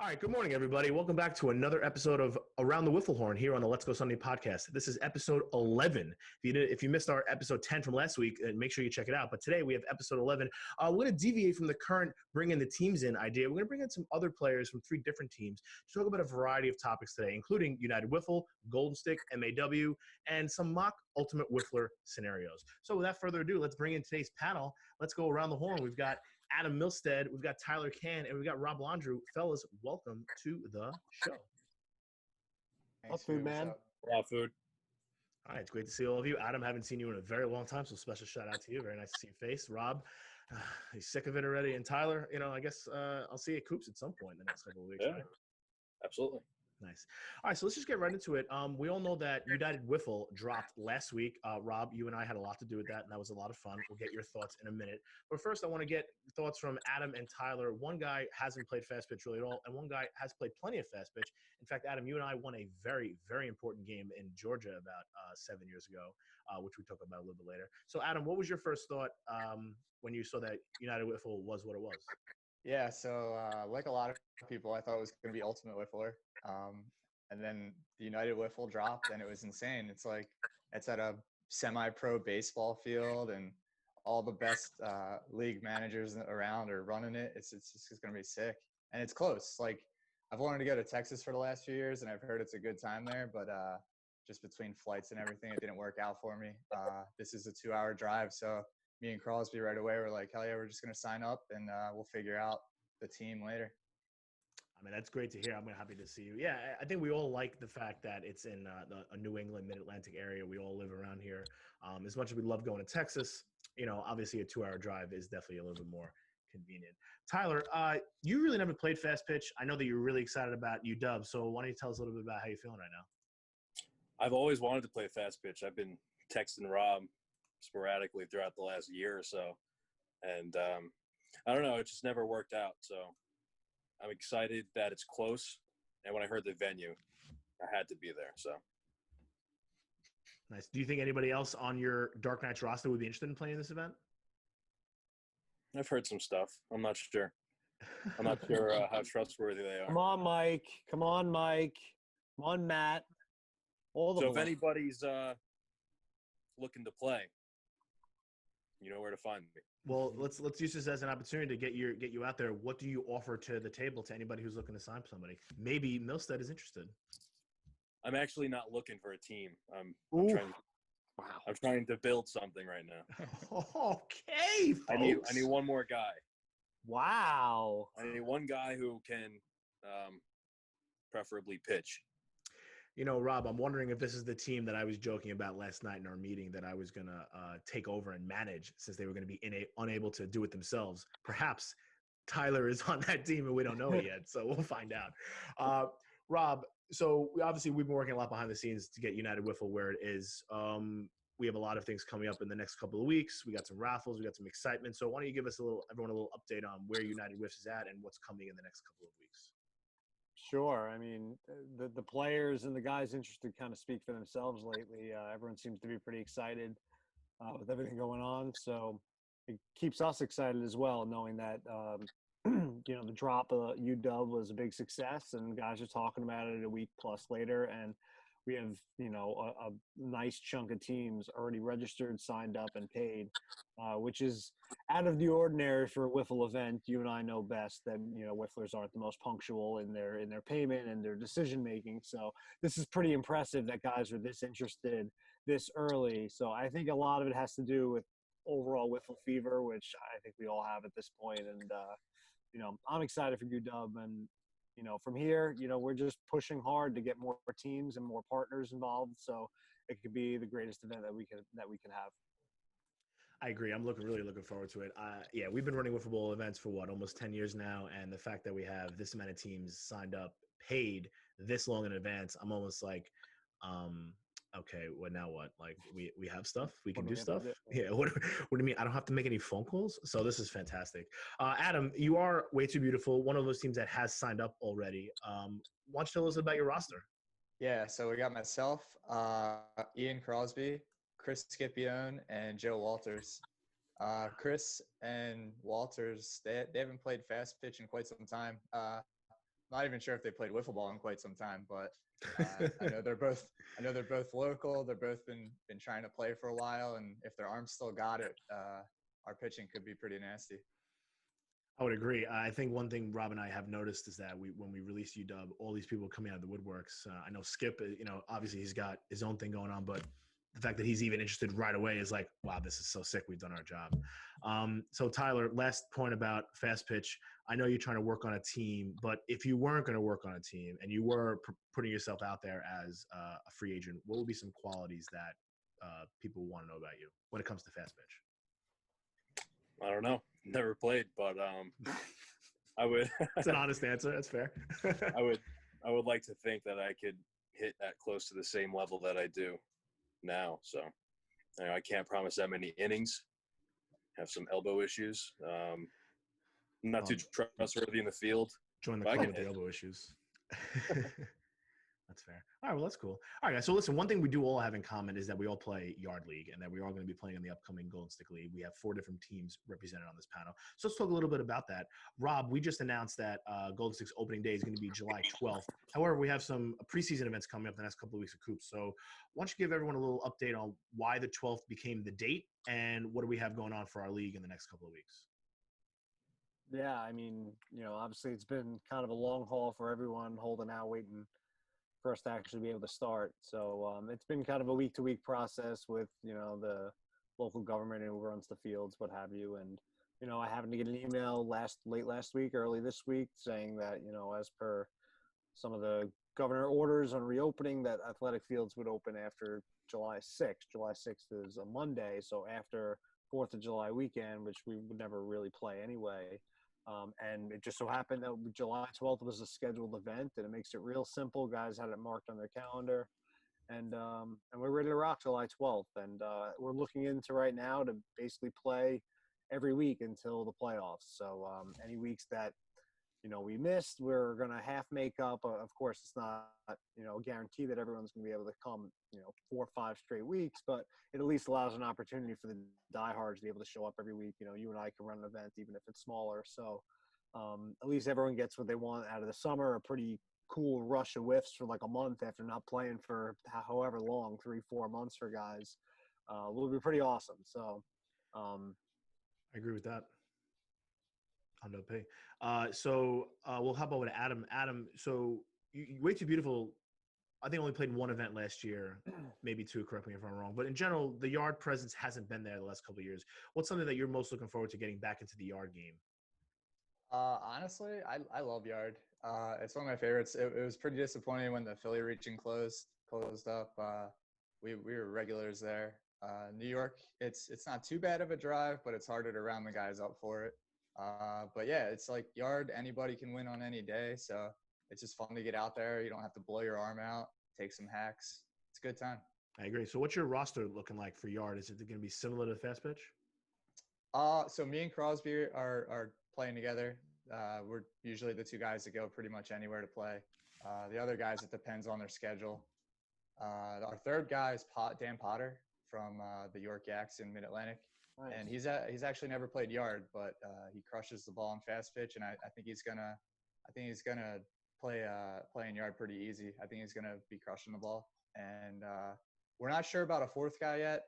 All right, good morning, everybody. Welcome back to another episode of Around the Wiffle Horn here on the Let's Go Sunday podcast. This is episode 11. If you missed our episode 10 from last week, make sure you check it out. But today we have episode 11. We're going to deviate from the current bring in the teams in idea. We're going to bring in some other players from three different teams to talk about a variety of topics today, including United Wiffle, Golden Stick, MAW, and some mock Ultimate Wiffler scenarios. So without further ado, let's bring in today's panel. Let's go around the horn. We've got Adam Milstead, we've got Tyler Can, and we've got Rob Landrew. Fellas, welcome to the show. Thanks, food man. Raw food. All right, it's great to see all of you. Adam, haven't seen you in a very long time, so special shout out to you. Very nice to see your face. Rob, he's sick of it already. And Tyler, I guess I'll see you at Coops at some point in the next couple of weeks. Yeah, right? absolutely. Nice. All right, so let's just get right into it. We all know that United Wiffle dropped last week. Rob, you and I had a lot to do with that, and that was a lot of fun. We'll get your thoughts in a minute. But first, I want to get thoughts from Adam and Tyler. One guy hasn't played fast pitch really at all, and one guy has played plenty of fast pitch. In fact, Adam, you and I won a very, very important game in Georgia about 7 years ago, which we talk about a little bit later. So, Adam, what was your first thought when you saw that United Wiffle was what it was? Yeah, so like a lot of people, I thought it was going to be Ultimate Wiffler. And then the United Wiffle dropped, and it was insane. It's like it's at a semi-pro baseball field, and all the best league managers around are running it. It's just going to be sick. And it's close. Like, I've wanted to go to Texas for the last few years, and I've heard it's a good time there. But just between flights and everything, it didn't work out for me. This is a 2-hour drive, so me and Crosby right away were like, hell yeah, we're just going to sign up, and we'll figure out the team later. I mean, that's great to hear. I'm happy to see you. Yeah, I think we all like the fact that it's in a New England, Mid-Atlantic area. We all live around here. As much as we love going to Texas, obviously a 2-hour drive is definitely a little bit more convenient. Tyler, you really never played fast pitch. I know that you're really excited about UW, so why don't you tell us a little bit about how you're feeling right now? I've always wanted to play fast pitch. I've been texting Rob sporadically throughout the last year or so. And I don't know, it just never worked out. So I'm excited that it's close. And when I heard the venue, I had to be there. So nice. Do you think anybody else on your Dark Knights roster would be interested in playing this event? I've heard some stuff. I'm not sure. I'm not sure how trustworthy they are. Come on, Mike. Come on, Mike. Come on, Matt. So if anybody's looking to play, you know where to find me. Well, let's use this as an opportunity to get you out there. What do you offer to the table to anybody who's looking to sign somebody? Maybe Milstead is interested. I'm actually not looking for a team. I'm trying to build something right now. Okay, folks. I need one more guy. Wow. I need one guy who can preferably pitch. Rob, I'm wondering if this is the team that I was joking about last night in our meeting that I was going to take over and manage since they were going to be unable to do it themselves. Perhaps Tyler is on that team and we don't know it yet, so we'll find out. Rob, so we've been working a lot behind the scenes to get United Wiffle where it is. We have a lot of things coming up in the next couple of weeks. We got some raffles. We got some excitement. So why don't you give us everyone a little update on where United Wiffle is at and what's coming in the next couple of weeks? Sure. I mean, the players and the guys interested kind of speak for themselves lately. Everyone seems to be pretty excited with everything going on. So it keeps us excited as well, knowing that, the drop of UW was a big success and guys are talking about it a week plus later. And we have, a nice chunk of teams already registered, signed up, and paid, which is out of the ordinary for a Wiffle event. You and I know best that, Wifflers aren't the most punctual in their payment and their decision making. So this is pretty impressive that guys are this interested this early. So I think a lot of it has to do with overall Wiffle fever, which I think we all have at this point. And, I'm excited for UW and, from here, we're just pushing hard to get more teams and more partners involved. So it could be the greatest event that we can have. I agree. I'm really looking forward to it. We've been running Wiffle Bowl events for almost 10 years now. And the fact that we have this amount of teams signed up, paid this long in advance, I'm almost like, okay, well, now what? Like we have stuff, we can do stuff. Yeah. What do you mean? I don't have to make any phone calls. So this is fantastic. Adam, you are way too beautiful. One of those teams that has signed up already. Why don't you tell us about your roster? Yeah. So we got myself, Ian Crosby, Chris Scipione, and Joe Walters. Chris and Walters, they haven't played fast pitch in quite some time. not even sure if they played wiffle ball in quite some time, but I know they're both local. They're both been trying to play for a while, and if their arms still got it, our pitching could be pretty nasty. I would agree. I think one thing Rob and I have noticed is that when we released UW, all these people coming out of the woodworks. I know Skip, obviously he's got his own thing going on, but the fact that he's even interested right away is like, wow, this is so sick. We've done our job. So Tyler, last point about fast pitch. I know you're trying to work on a team, but if you weren't going to work on a team and you were putting yourself out there as a free agent, what would be some qualities that people want to know about you when it comes to fast pitch? I don't know. Never played, but I would. That's an honest answer. That's fair. I would like to think that I could hit that close to the same level that I do now. So I can't promise that many innings. Have some elbow issues. I'm not too trustworthy in the field. Join the club with the elbow issues. That's fair. All right, well, that's cool. All right, guys. So listen, one thing we do all have in common is that we all play Yard League and that we are going to be playing in the upcoming Golden Stick League. We have 4 different teams represented on this panel. So let's talk a little bit about that. Rob, we just announced that Golden Stick's opening day is going to be July 12th. However, we have some preseason events coming up the next couple of weeks of Coops. So why don't you give everyone a little update on why the 12th became the date and what do we have going on for our league in the next couple of weeks? Yeah, I mean, obviously it's been kind of a long haul for everyone holding out, waiting for us to actually be able to start. So it's been kind of a week-to-week process with, the local government and who runs the fields, what have you. And, I happened to get an email late last week, early this week, saying that, as per some of the governor orders on reopening, that athletic fields would open after July 6th. July 6th is a Monday, so after 4th of July weekend, which we would never really play anyway. And it just so happened that July 12th was a scheduled event, and it makes it real simple. Guys had it marked on their calendar, and we're ready to rock July 12th. And we're looking into right now to basically play every week until the playoffs. So any weeks that we missed, we're going to half make up. Of course, it's not a guarantee that everyone's going to be able to come 4 or 5 straight weeks, but it at least allows an opportunity for the diehards to be able to show up every week. You and I can run an event even if it's smaller. So at least everyone gets what they want out of the summer, a pretty cool rush of whiffs for like a month after not playing for however long, 3-4 months for guys, will be pretty awesome. So I agree with that. Hondo pay. So we'll hop over to Adam. Adam, so you Way Too Beautiful, I think only played 1 event last year, maybe 2, correct me if I'm wrong. But in general, the yard presence hasn't been there the last couple of years. What's something that you're most looking forward to getting back into the yard game? Honestly, I love yard. It's one of my favorites. It was pretty disappointing when the Philly region closed up. We were regulars there. New York, it's not too bad of a drive, but it's harder to round the guys up for it. But yeah, it's like yard, anybody can win on any day. So it's just fun to get out there. You don't have to blow your arm out, take some hacks. It's a good time. I agree. So what's your roster looking like for yard? Is it going to be similar to the fast pitch? So me and Crosby are playing together. We're usually the 2 guys that go pretty much anywhere to play. The other guys, it depends on their schedule. Our 3rd guy is Dan Potter from the York Yaks in Mid-Atlantic. Nice. And he's actually never played yard, but he crushes the ball in fast pitch, and I think he's gonna play in yard pretty easy. I think he's gonna be crushing the ball, and we're not sure about a 4th guy yet.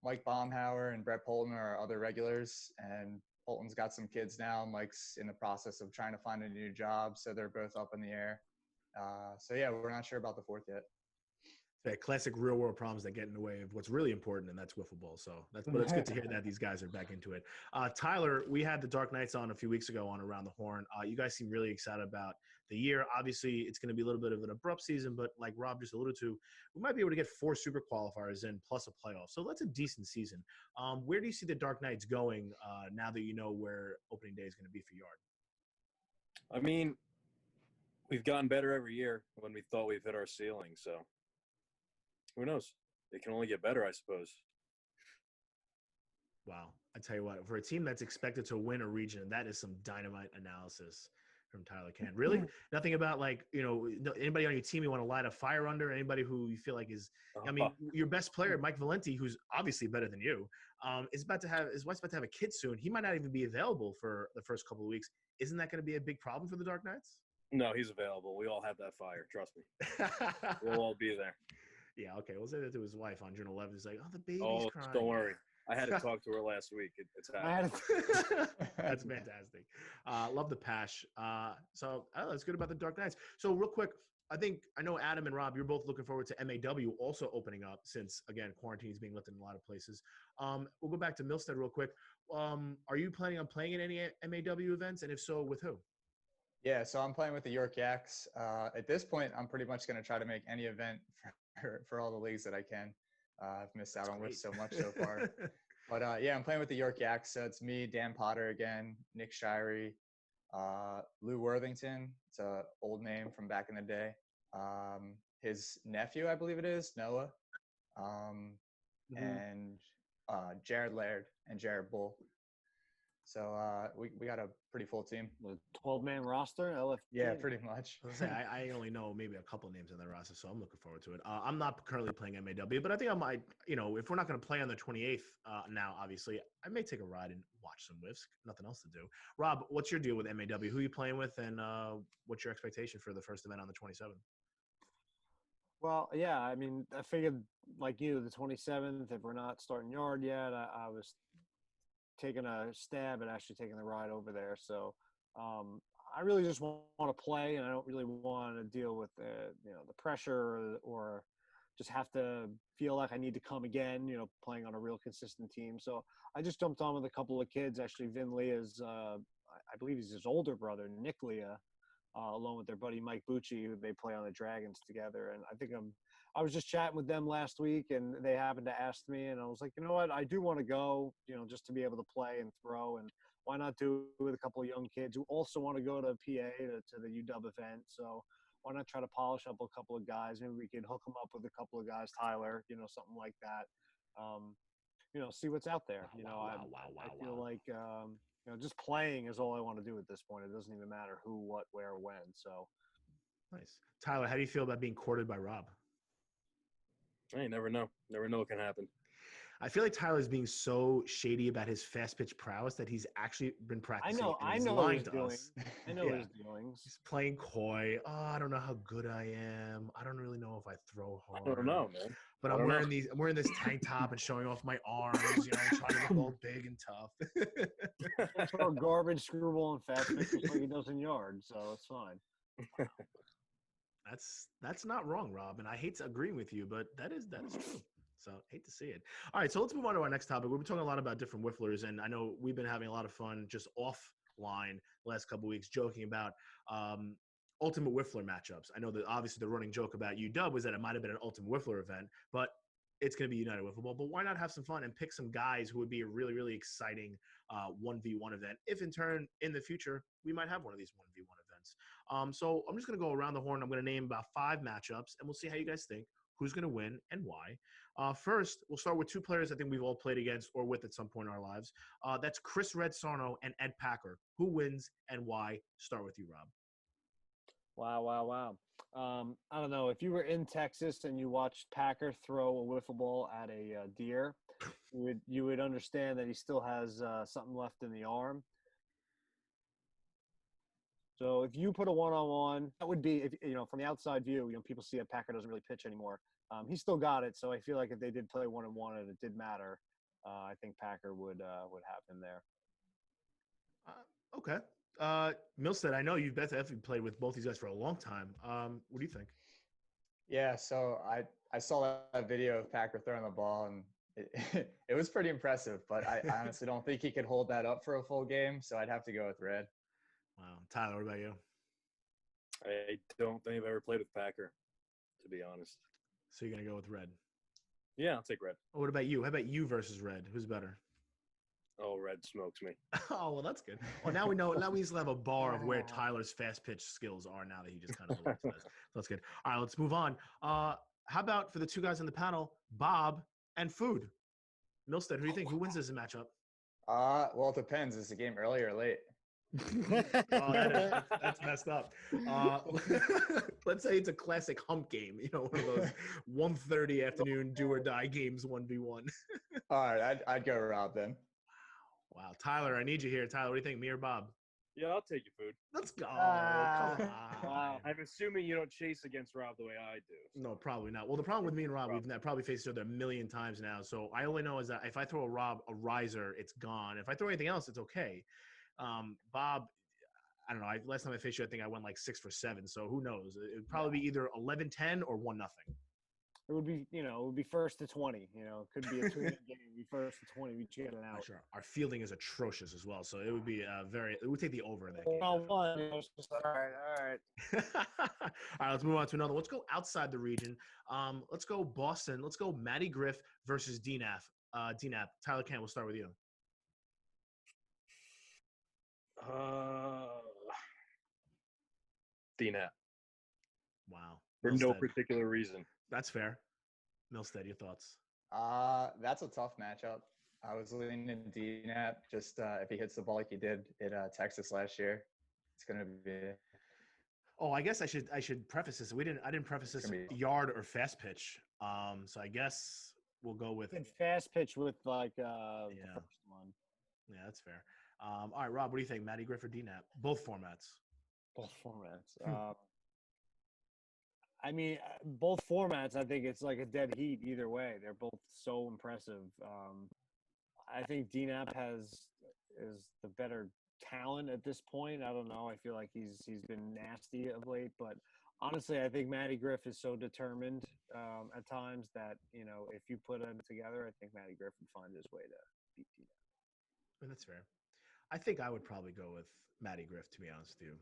Mike Baumhauer and Brett Polton are our other regulars, and Polton's got some kids now. Mike's in the process of trying to find a new job, so they're both up in the air. So yeah, we're not sure about the 4th yet. Yeah, classic real world problems that get in the way of what's really important, and that's wiffle ball. So but it's good to hear that these guys are back into it. Tyler, we had the Dark Knights on a few weeks ago on Around the Horn. You guys seem really excited about the year. Obviously, it's going to be a little bit of an abrupt season, but like Rob just alluded to, we might be able to get 4 super qualifiers in plus a playoff. So that's a decent season. Where do you see the Dark Knights going now that you know where opening day is going to be for yard? I mean, we've gotten better every year when we thought we've hit our ceiling. So who knows? It can only get better, I suppose. Wow. I tell you what, for a team that's expected to win a region, that is some dynamite analysis from Tyler Can. Really? Nothing about anybody on your team you want to light a fire under? Anybody who you feel like is, I mean, your best player, Mike Valenti, who's obviously better than you, his wife's about to have a kid soon. He might not even be available for the first couple of weeks. Isn't that going to be a big problem for the Dark Knights? No, he's available. We all have that fire. Trust me. We'll all be there. Yeah, okay. We'll say that to his wife on June 11th. He's like, oh, the baby's Oh, crying. don't worry. I had to talk to her last week. It's I happening. had That's fantastic. Love the Pash. So that's good about the Dark Knights. So real quick, I know Adam and Rob, you're both looking forward to MAW also opening up since, again, quarantine is being lifted in a lot of places. We'll go back to Milstead real quick. Are you planning on playing in any MAW events? And if so, with who? Yeah, so I'm playing with the York Yaks. At this point, I'm pretty much going to try to make any event for all the leagues that I can. I've missed out on Wiff so much so far. But yeah, I'm playing with the York Yaks. So it's me, Dan Potter again, Nick Shirey, Lou Worthington. It's an old name from back in the day. His nephew, I believe it is, Noah. And Jared Laird and Jared Bull. So we got a pretty full team. the 12-man roster. LFG. Yeah, pretty much. I only know maybe a couple names in the roster, so I'm looking forward to it. I'm not currently playing MAW, but I think I might, if we're not going to play on the 28th now, obviously, I may take a ride and watch some whiffs. Nothing else to do. Rob, what's your deal with MAW? Who are you playing with, and what's your expectation for the first event on the 27th? Well, yeah, I mean, I figured like you, the 27th, if we're not starting yard yet, I was taking a stab at actually taking the ride over there. So I really just want to play, and I don't really want to deal with the pressure or just have to feel like I need to come again, playing on a real consistent team. So I just jumped on with a couple of kids. Actually, Vin Leah's, I believe he's his older brother, Nick Leah, along with their buddy Mike Bucci, who they play on the Dragons together. And I was just chatting with them last week, and they happened to ask me, and I was like, you know what, I do want to go, just to be able to play and throw, and why not do it with a couple of young kids who also want to go to PA to the UW event. So why not try to polish up a couple of guys? Maybe we could hook them up with a couple of guys, Tyler, something like that. See what's out there. I feel like just playing is all I want to do at this point. It doesn't even matter who, what, where, when. So Nice. Tyler, how do you feel about being courted by Rob? Hey, never know. Never know what can happen. I feel like Tyler's being so shady about his fast pitch prowess that he's actually been practicing. I he's know lying his to doings. us. I know Yeah. his doings. He's playing coy. Oh, I don't know how good I am. I don't really know if I throw hard. I don't know, man. But I'm wearing this tank top and showing off my arms, trying to look all big and tough. Throw garbage, screwball, and fast pitch just like he does in yard, so it's fine. That's not wrong, Rob, and I hate to agree with you, but that is true. So hate to see it. All right, so let's move on to our next topic. We've been talking a lot about different Wifflers, and I know we've been having a lot of fun just offline the last couple of weeks, joking about Ultimate Wiffler matchups. I know that obviously the running joke about UW was that it might have been an Ultimate Wiffler event, but it's going to be United Wiffle Ball. But why not have some fun and pick some guys who would be a really, really exciting 1v1 event? If in turn, in the future, we might have one of these 1v1 events. So I'm just going to go around the horn. I'm going to name about 5 matchups, and we'll see how you guys think. Who's going to win and why? First, we'll start with 2 players I think we've all played against or with at some point in our lives. That's Chris Red Sarno and Ed Packer. Who wins and why? Start with you, Rob. Wow. I don't know. If you were in Texas and you watched Packer throw a wiffle ball at a deer, you would understand that he still has something left in the arm. So if you put a one-on-one, that would be, from the outside view, people see that Packer doesn't really pitch anymore. He still got it, so I feel like if they did play one-on-one and it did matter, I think Packer would have him there. Okay. Milstead, I know you've definitely played with both these guys for a long time. What do you think? Yeah, so I saw that video of Packer throwing the ball, and it was pretty impressive, but I honestly don't think he could hold that up for a full game, so I'd have to go with Red. Wow. Tyler, what about you? I don't think I've ever played with Packer, to be honest. So you're going to go with Red? Yeah, I'll take Red. Oh, what about you? How about you versus Red? Who's better? Oh, Red smokes me. Oh, well, that's good. Well, now we know. Now we still have a bar of where Tyler's fast pitch skills are now that he just kind of alluded to this. So that's good. All right, let's move on. How about for the 2 guys on the panel, Bob and Food? Milstead, who do you think? Who wins this matchup? Well, it depends. Is the game early or late? That's messed up. Let's say it's a classic hump game. One of those 1:30 afternoon do or die games, 1v1. All right, I'd go Rob then. Wow, Tyler, I need you here. Tyler, what do you think? Me or Bob? Yeah, I'll take your food. Let's go. Ah, Come on. wow. I'm assuming you don't chase against Rob the way I do. So. No, probably not. Well, the problem with me and Rob, we've probably faced each other a million times now. So I only know is that if I throw a riser, it's gone. If I throw anything else, it's okay. Bob, I don't know. Last time I faced you, I think I went like 6 for 7. So who knows? It would probably be either 11-10 or 1-0. It would be, it would be first to 20. It could be a 2-minute game. It'd be first to 20. We get it out. Sure. Our fielding is atrocious as well. So it would be it would take the over in that game. Well, one, it's just all right. All right, let's move on to another. Let's go outside the region. Let's go Boston. Let's go Matty Griff versus DNAP. DNAP. Tyler Kent, we'll start with you. DNAP. Wow. For no particular reason. That's fair. Milstead, your thoughts? That's a tough matchup. I was leaning DNAP. Just if he hits the ball like he did at Texas last year, it's gonna be. Oh, I guess I should preface this. I didn't preface this yard or fast pitch. So I guess we'll go with fast pitch with the first one. Yeah, that's fair. All right, Rob, what do you think? Matty Griff or DNAP? Both formats. Both formats. I mean, both formats, I think it's like a dead heat either way. They're both so impressive. I think DNAP is the better talent at this point. I don't know. I feel like he's been nasty of late, but honestly, I think Matty Griff is so determined at times that, if you put them together, I think Matty Griff would find his way to beat DNAP. Well, that's fair. I think I would probably go with Matty Griff, to be honest with you.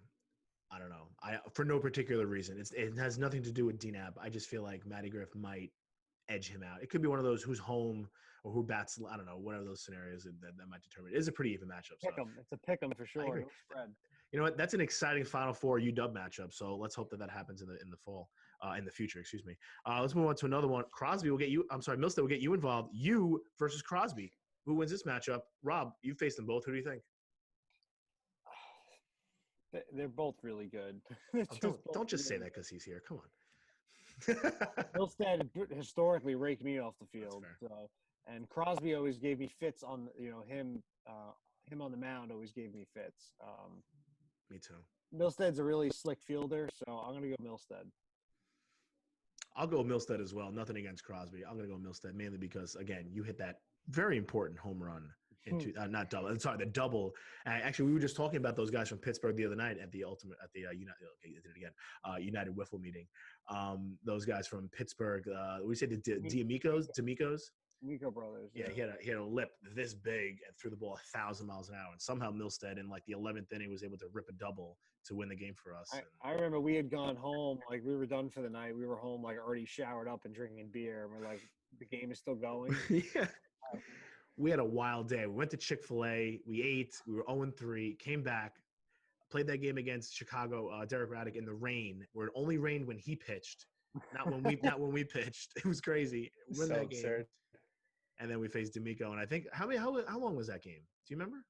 I don't know. For no particular reason. It has nothing to do with DNAP. I just feel like Matty Griff might edge him out. It could be one of those who's home or who bats. I don't know. One of those scenarios that might determine. It is a pretty even matchup. It's a pick 'em for sure. No spread. You know what? That's an exciting Final Four UW matchup. So let's hope that happens in the fall, in the future. Excuse me. Let's move on to another one. Crosby will get you. I'm sorry, Milstead will get you involved. You versus Crosby. Who wins this matchup? Rob, you faced them both. Who do you think? They're both really good. Don't just say that because he's here. Come on. Milstead historically raked me off the field. So, and Crosby always gave me fits on him on the mound always gave me fits. Me too. Milstead's a really slick fielder, so I'm gonna go Milstead. I'll go Milstead as well. Nothing against Crosby. I'm gonna go Milstead mainly because again, you hit that very important home run. Not double. Sorry, the double. Actually, we were just talking about those guys from Pittsburgh the other night at the United Wiffle meeting. Those guys from Pittsburgh. We said the D'Amicos. D'Amico brothers. Yeah, he had a lip this big and threw the ball 1,000 miles an hour. And somehow Milstead in like the 11th inning was able to rip a double to win the game for us. I remember we had gone home, like we were done for the night. We were home, like already showered up and drinking beer. And we're like, the game is still going. Yeah. We had a wild day. We went to Chick-fil-A. We ate. We were 0-3. Came back. Played that game against Chicago, Derek Raddick in the rain, where it only rained when he pitched, not when we pitched. It was crazy. Win that game. Absurd. And then we faced D'Amico. And I think how long was that game? Do you remember?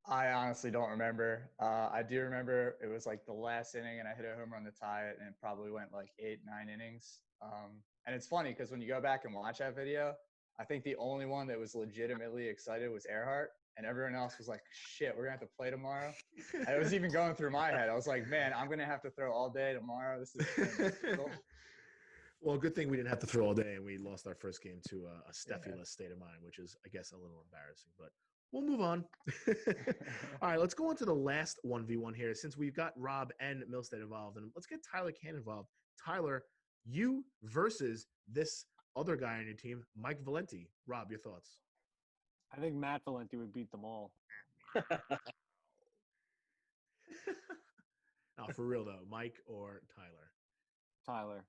I honestly don't remember. I do remember it was like the last inning, and I hit a home run to tie it, and it probably went like 8-9 innings. And it's funny because when you go back and watch that video, I think the only one that was legitimately excited was Earhart, and everyone else was like, shit, we're going to have to play tomorrow. And it was even going through my head. I was like, man, I'm going to have to throw all day tomorrow. This is cool. Well, good thing we didn't have to throw all day, and we lost our first game to a Steffi-less state of mind, which is, I guess, a little embarrassing. But we'll move on. All right, let's go on to the last 1v1 here, since we've got Rob and Milstead involved. And let's get Tyler Can involved. Tyler, you versus this other guy on your team, Mike Valenti. Rob, your thoughts? I think Matt Valenti would beat them all. No, for real though, Mike or Tyler? Tyler.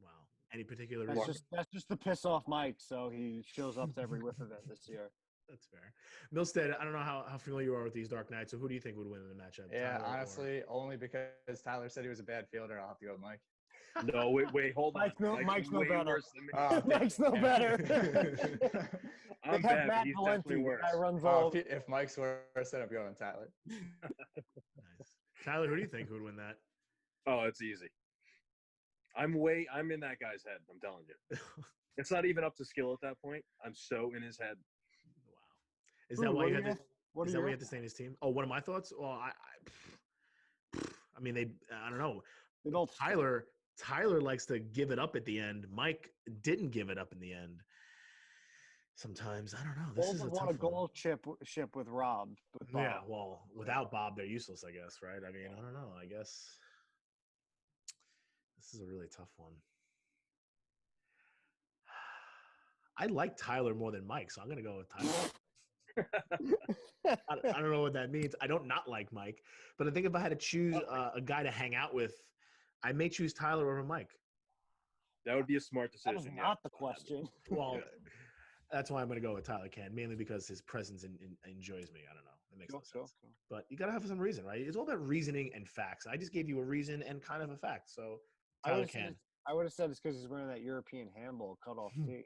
Wow. Any particular reason? That's just to piss off Mike, so he shows up to every whiff event this year. That's fair. Milstead, I don't know how familiar you are with these Dark Knights, so who do you think would win in the matchup? Yeah, Tyler honestly, only because Tyler said he was a bad fielder, I'll have to go with Mike. No, wait, hold on. Mike's no better. Mike's no better. I'm bad, but he's definitely worse. If Mike's worse, then I'm going Tyler. Nice. Tyler, who do you think would win that? Oh, it's easy. I'm in that guy's head, I'm telling you. It's not even up to skill at that point. I'm so in his head. Wow. Is that why you had to What Is are that what your you have to say in his team? Oh, one of my thoughts? Well, I mean, I don't know. They don't. Tyler likes to give it up at the end. Mike didn't give it up in the end. Sometimes I don't know. This Both is a have tough won a one. goal ship with Rob. With Bob. Yeah, well, without Bob, they're useless, I guess, right? I mean, I don't know. I guess this is a really tough one. I like Tyler more than Mike, so I'm gonna go with Tyler. I don't know what that means. I don't not like Mike, but I think if I had to choose a guy to hang out with, I may choose Tyler over Mike. That would be a smart That decision. was not the question. Well, that's why I'm going to go with Tyler Can, mainly because his presence enjoys me. I don't know. It makes no sense. Sure. But you got to have some reason, right? It's all about reasoning and facts. I just gave you a reason and kind of a fact. So Tyler Can. I would have said it's because he's wearing that European handball cutoff tee.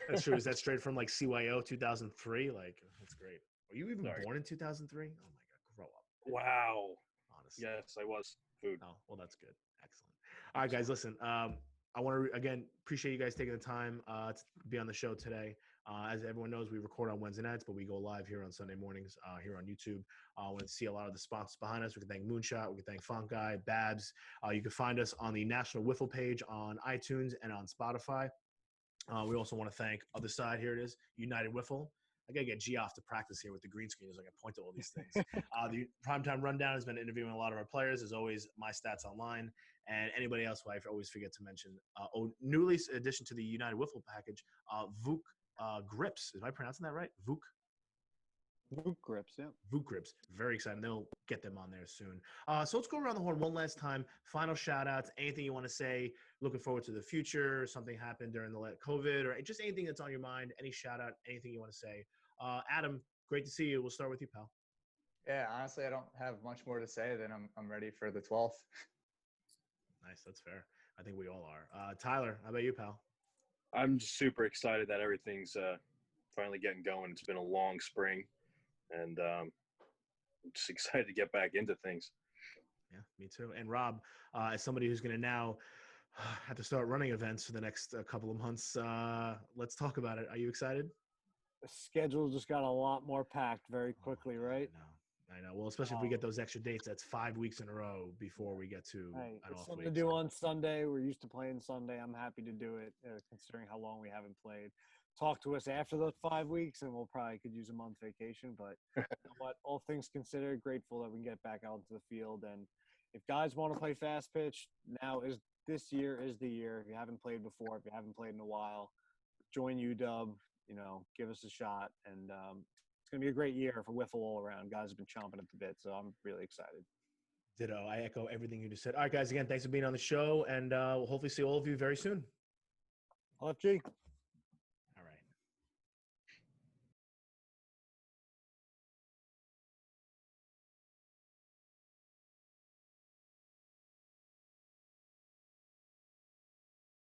That's true. Is that straight from like CYO 2003? Like, that's great. Were you even born in 2003? Oh my God, grow up. Wow. Honestly. Yes, I was. Food. Oh, well, that's good. Excellent. All right, guys, listen. I want to, again, appreciate you guys taking the time to be on the show today. As everyone knows, we record on Wednesday nights, but we go live here on Sunday mornings here on YouTube. I want to see a lot of the sponsors behind us. We can thank Moonshot. We can thank Font Guy, Babs. You can find us on the National Wiffle page on iTunes and on Spotify. We also want to thank, other side, here it is, United Wiffle. I got to get G off to practice here with the green screen as I can point to all these things. The Primetime Rundown has been interviewing a lot of our players. As always, my stats online. And anybody else who I always forget to mention. Newly addition to the United Wiffle package, Vuk Grips. Am I pronouncing that right? Vuk? Vuk Grips, yeah. Vuk Grips. Very exciting. They'll get them on there soon. So let's go around the horn one last time. Final shout-outs. Anything you want to say? Looking forward to the future. Something happened during the COVID or just anything that's on your mind. Any shout-out, anything you want to say. Adam, great to see you. We'll start with you, pal. Yeah, honestly, I don't have much more to say than I'm ready for the 12th. Nice. That's fair. I think we all are. Tyler, how about you, pal? I'm super excited that everything's finally getting going. It's been a long spring, and I'm just excited to get back into things. Yeah, me too. And Rob, as somebody who's going to now have to start running events for the next couple of months, let's talk about it. Are you excited? The schedule just got a lot more packed very quickly, right? I know. Well, especially if we get those extra dates, that's 5 weeks in a row before we get to an off something week. to do on Sunday. We're used to playing Sunday. I'm happy to do it, considering how long we haven't played. Talk to us after those 5 weeks, and we'll probably could use a month vacation. But you know what? All things considered, grateful that we can get back out into the field. And if guys want to play fast pitch, this year is the year. If you haven't played before, if you haven't played in a while, join UW. Give us a shot, and it's going to be a great year for Wiffle all around. Guys have been chomping at the bit, so I'm really excited. Ditto. I echo everything you just said. All right, guys, again, thanks for being on the show, and we'll hopefully see all of you very soon. LFG.